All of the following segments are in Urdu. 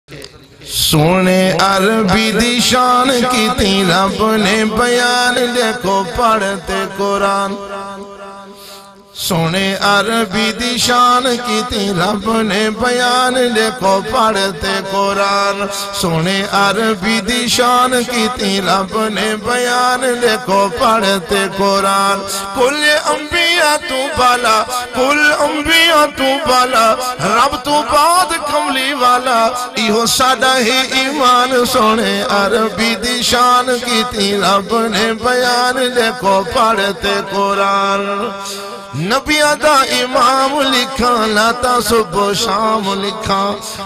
سونے عربی دی شان کی تھی رب نے بیان دیکھو پڑھتے قرآن سونے عربی دی شان کی تھی رب نے بیان دیکھو پڑھتے قرآن سونے عربی دی شان کی تھی رب نے بیان دیکھو پڑھتے قرآن کل انبیاء تو بالا کل انبیاء تو بالا رب تو بعد کملی والا ایہو سادہ ہی ایمان سونے عربی دی شان کی تھی رب نے بیان دیکھو پڑھتے قرآن نبیاں دا امام لکھا لاتا صبح شام لکھا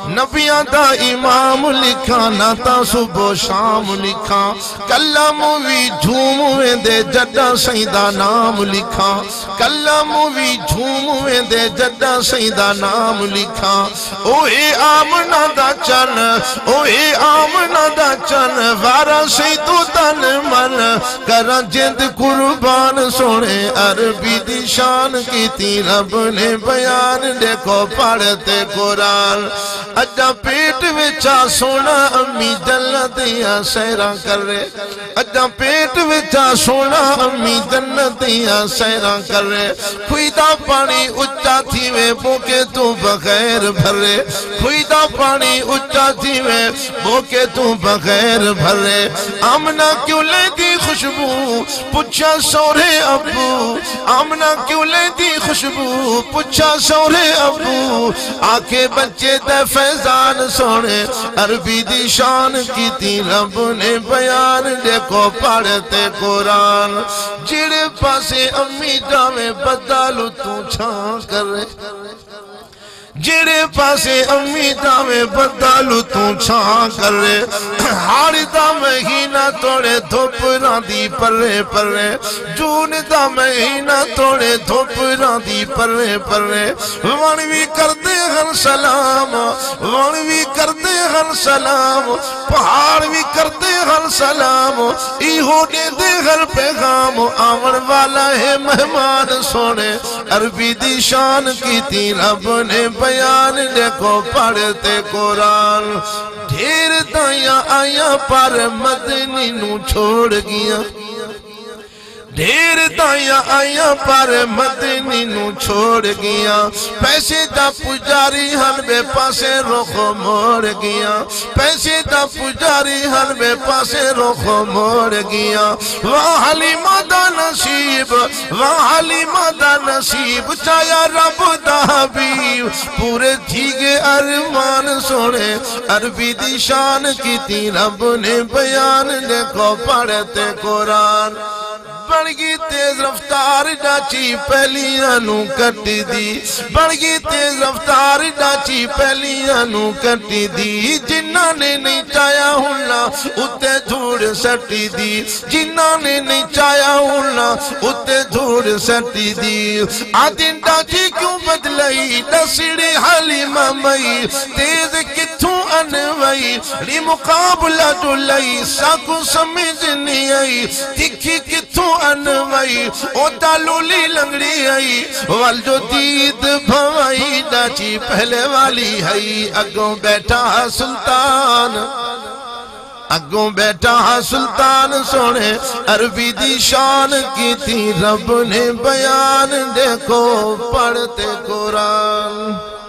نبیاں دا امام لکھا لاتا صبح شام لکھا کلام وی جھومویں دے جڈا سیدہ نام لکھا کلام وی جھومویں دے جڈا سیدہ نام لکھا اوہی آمنہ دا چن اوہی آمنہ دا چن وارا سیدو تن من کرا جند قربان سونے عربی دی شان کی تھی رب نے بیان دیکھو پڑھتے قرآن اجا پیٹ وچا سونا امی جنتیاں سیران کر رہے اجا پیٹ وچا سونا امی جنتیاں سیران کر رہے کوئی دا پانی اچھا تھی میں بوکے تو بغیر بھرے کوئی دا پانی اچھا تھی میں بوکے تو بغیر بھرے آمنہ کیوں لے دی خوشبو پچھا سورے ابو آمنہ کیوں لے دی خوشبو پچھا سورے ابو آکے بچے دے فیضان سونے عربی دی شان کی تھی رب نے بیان دیکھو پڑھتے قرآن جڑے پاسے امی جاویں بدالو تو چھان کرے جڑے پاسے امی دامے بدالو تو چھان کرے ہاڑی دامے ہی نہ توڑے دھوپ راندی پرے پرے جون دامے ہی نہ توڑے دھوپ راندی پرے پرے وانوی کردے ہر سلام وانوی کردے ہر سلام پہاڑ بھی کردے ہر سلام ایہو دے دے ہر پیغام آمن والا ہے مہمان سونے عربی دی شان کی تھی رب نے بیان دیکھو پڑھتے قرآن ڈھیر دائیاں آیاں پر مدنی نو چھوڑ گیا ڈھیر دائیاں آیاں پر مدنی نو چھوڑ گیا پیسے دا پجاری ہن بے پاسے رخ موڑ گیا پیسے دا پجاری ہن بے پاسے رخ موڑ گیا وہاں حلیمہ دا نصیب وہاں حلیمہ دا نصیب چایا رب دا حبیب پورے تھیگے ارمان سونے عربی دی شان کی تھی رب نے بیان دیکھو پڑھتے قرآن بڑگی تیز رفتار ڈاچی پہلیاں نو کٹی دی بڑگی تیز رفتار ڈاچی پہلیاں نو کٹی دی جنہ نے نہیں چایا ہونا اتے دھوڑ سٹی دی جنہ نے نہیں چایا ہونا اتے دھوڑ سٹی دی آدین ڈاچی کیوں بدلئی نسڑی حلیمہ مئی تیز کتھوں انوئی لی مقابلہ ڈولئی ساکو سمجھ نہیں آئی تکھی کتھوں انوائی او تالولی لنگڑی آئی والجو دید بھوائی ڈاچی پہلے والی ہے اگوں بیٹھا سلطان اگوں بیٹھا سلطان سونے عربی دی شان کی تھی رب نے بیان دیکھو پڑھتے قرآن